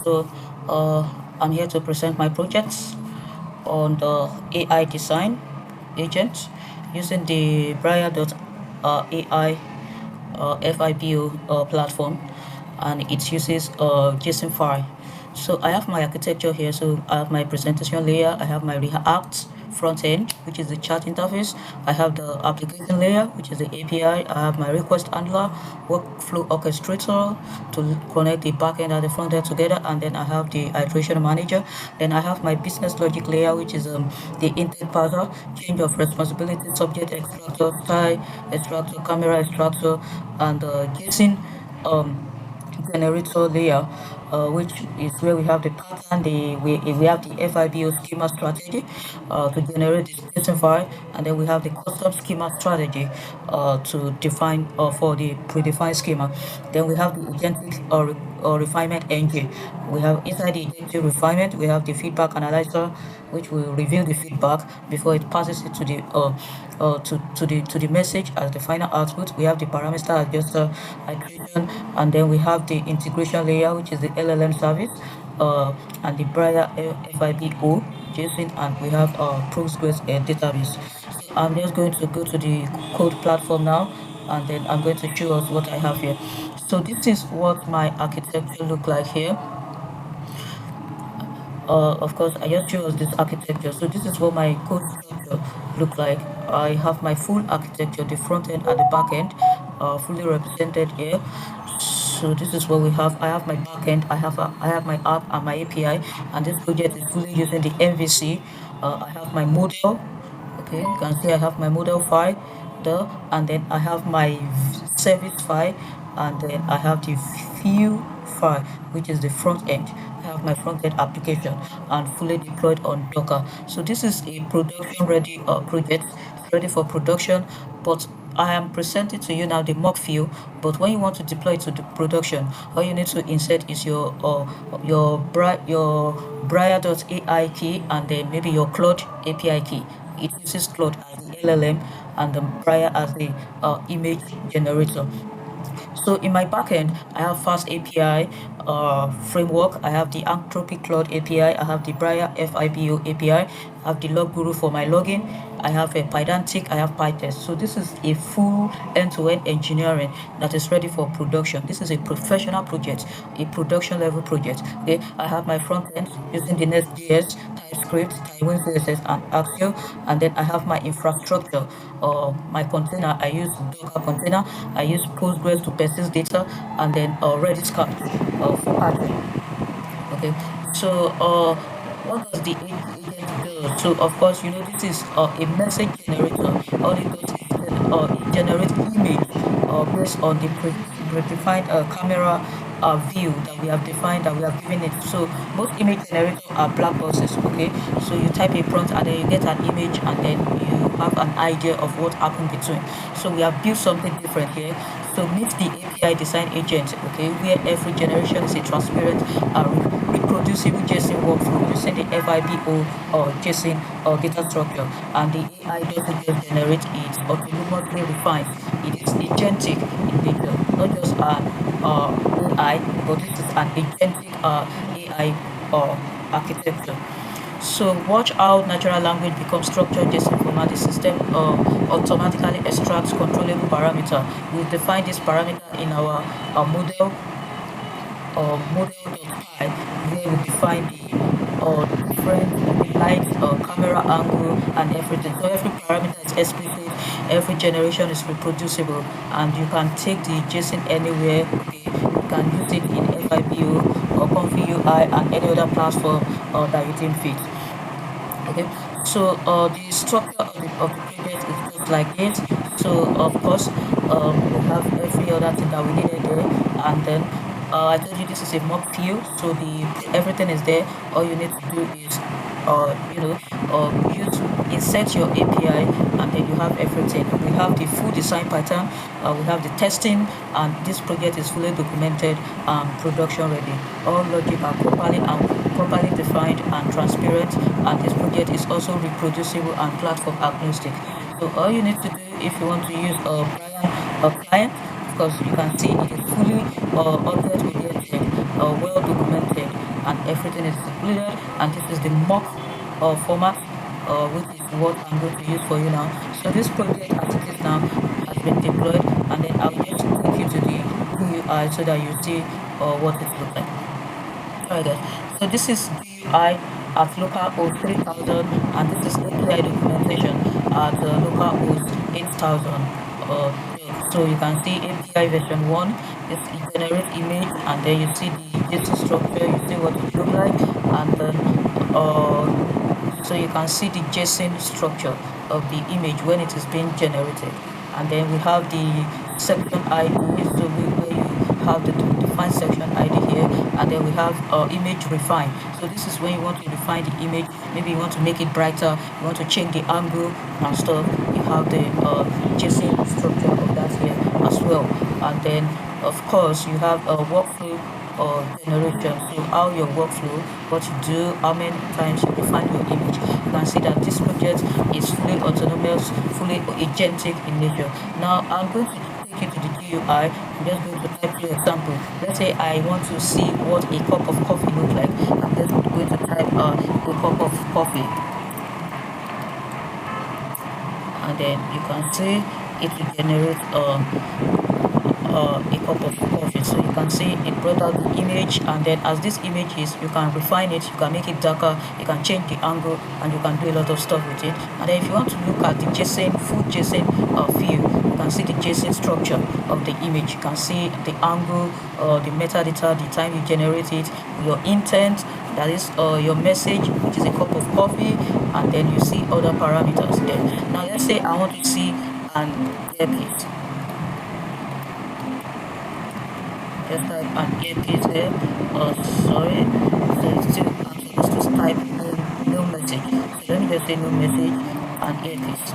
So I'm here to present my projects on the AI design agent using the Briar.ai FIBO platform, and it uses JSON file. So I have my architecture here. So I have my presentation layer, I have my React front end, which is the chat interface. I have the application layer, which is the API. I have my request handler, workflow orchestrator to connect the backend and the front end together, and then I have the iteration manager. Then I have my business logic layer, which is the intent parser, change of responsibility, subject extractor, style extractor, camera extractor, and JSON um, generator layer, which is where we have the pattern, we have the FIBO schema strategy to generate this JSON file, and then we have the custom schema strategy to define for the predefined schema. Then we have the agentic or refinement engine. We have inside the agentic refinement, we have the feedback analyzer, which will review the feedback before it passes it to the to the message as the final output. We have the parameter adjuster, iteration, and then we have the integration layer, which is the LLM service, and the Briar FIBO JSON, and we have Postgres database. So I'm just going to go to the code platform now, and then I'm going to show us what I have here. So this is what my architecture look like here. Of course, I just chose this architecture. So this is what my code structure look like. I have my full architecture, the front end and the back end, fully represented here. So this is what we have. I have my backend, I have my app and my API, and this project is fully using the MVC. I have my model. Okay, you can see I have my model file there, and then I have my service file, and then I have the view file, which is the front end. I have my front end application and fully deployed on Docker. So this is a production ready project. It's ready for production, but I am presenting to you now the mock view. But when you want to deploy it to the production, all you need to insert is your Briar.ai key, and then maybe your Claude API key. It uses Claude as the LLM, and Briar as the image generator. So in my backend, I have Fast API framework. I have the Anthropic Cloud API. I have the Briar FIBO API. I have the Log Guru for my login. I have a Pydantic. I have PyTest. So this is a full end-to-end engineering that is ready for production. This is a professional project, a production level project. Okay, I have my front end using the Nest.js, TypeScript, Tailwind CSS, and Axio, and then I have my infrastructure. My container, I use Docker container. I use Postgres to persist data, and then Redis card for patching. Okay, so what does the agent do? So of course, this is a message generator. All it does is it generates image based on the predefined camera view that we have defined, that we have given it. So most image generators are black boxes. Okay, so you type a prompt and then you get an image, and then you have an idea of what happened between. So we have built something different here. So meet the API design agent, okay, where every generation is a transparent, reproducible JSON workflow using the FIBO or JSON or data structure, and the AI doesn't just generate it autonomously refines. It is agentic in nature, not just an AI, but this is an agentic AI architecture. So watch how natural language becomes structured JSON format. The system automatically extracts controllable parameter. We define this parameter in our model.py, where we define the different light, camera angle, and everything. So every parameter is explicit, every generation is reproducible, and you can take the JSON anywhere. Okay, you can use it in FIBO or Comfy UI and any other platform that you think fit. Okay, so the structure of the project is just like this. So of course, we have every other thing that we needed there, and then I told you this is a mock view, so the everything is there. All you need to do is use insert your API, and then you have everything. We have the full design pattern, we have the testing, and this project is fully documented and production ready. All logic are properly defined and transparent, and this project is also reproducible and platform agnostic. So all you need to do if you want to use a client, because you can see it is fully object oriented, well documented, and everything is included. And this is the mock format, which is what I'm going to use for you now. So this project as it is now has been deployed, and then I'll just take you to the GUI so that you see what it looks like. Alright guys, so this is GUI at localhost 3000, and this is API documentation at localhost 8000. So you can see API version 1, it generates image, and then you see the JSON structure, you see what it looks like, and then so you can see the JSON structure of the image when it is being generated. And then we have the section ID, so where you have the define section ID here, and then we have image refine. So this is when you want to refine the image, maybe you want to make it brighter, you want to change the angle and stuff. You have the JSON structure of that here as well. And then of course you have a workflow generation. So how your workflow, what you do, how many times you define your image. You can see that this project is fully autonomous, fully agentic in nature. Now I'm going to take you to the GUI. I'm just going to type you an example. Let's say I want to see what a cup of coffee looks like. I'm just going to type a cup of coffee, and then you can see it will generate a cup of coffee. So you can see it brought out the image, and then as this image is, you can refine it, you can make it darker, you can change the angle, and you can do a lot of stuff with it. And then if you want to look at the JSON, full JSON view, you can see the JSON structure of the image. You can see the angle, the metadata, the time you generate it, your intent, that is your message, which is a cup of coffee, and then you see other parameters there. Now let's say I want to see an earpiece. Just type an earpiece there. Sorry. So it's still, I'm supposed to type no message. So let me just say no message and earpiece.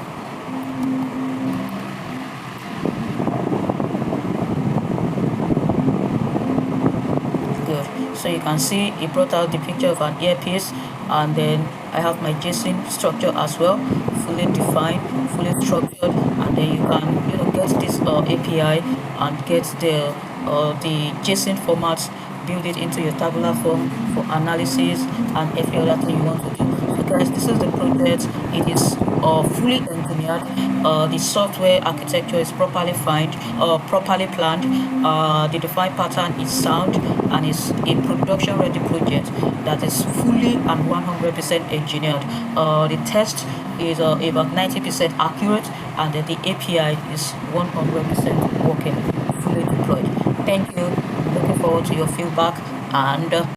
Good. So you can see it brought out the picture of an earpiece, and then I have my JSON structure as well, fully defined, fully structured, and then you can get this API and get the JSON formats, build it into your tabular form for analysis and every other thing you want to do. So guys, this is the project. It is fully engineered. The software architecture is properly properly planned. The defined pattern is sound, and is a production ready project that is fully and 100% engineered. The test is about 90% accurate, and the API is 100% working, fully deployed. Thank you. Looking forward to your feedback, and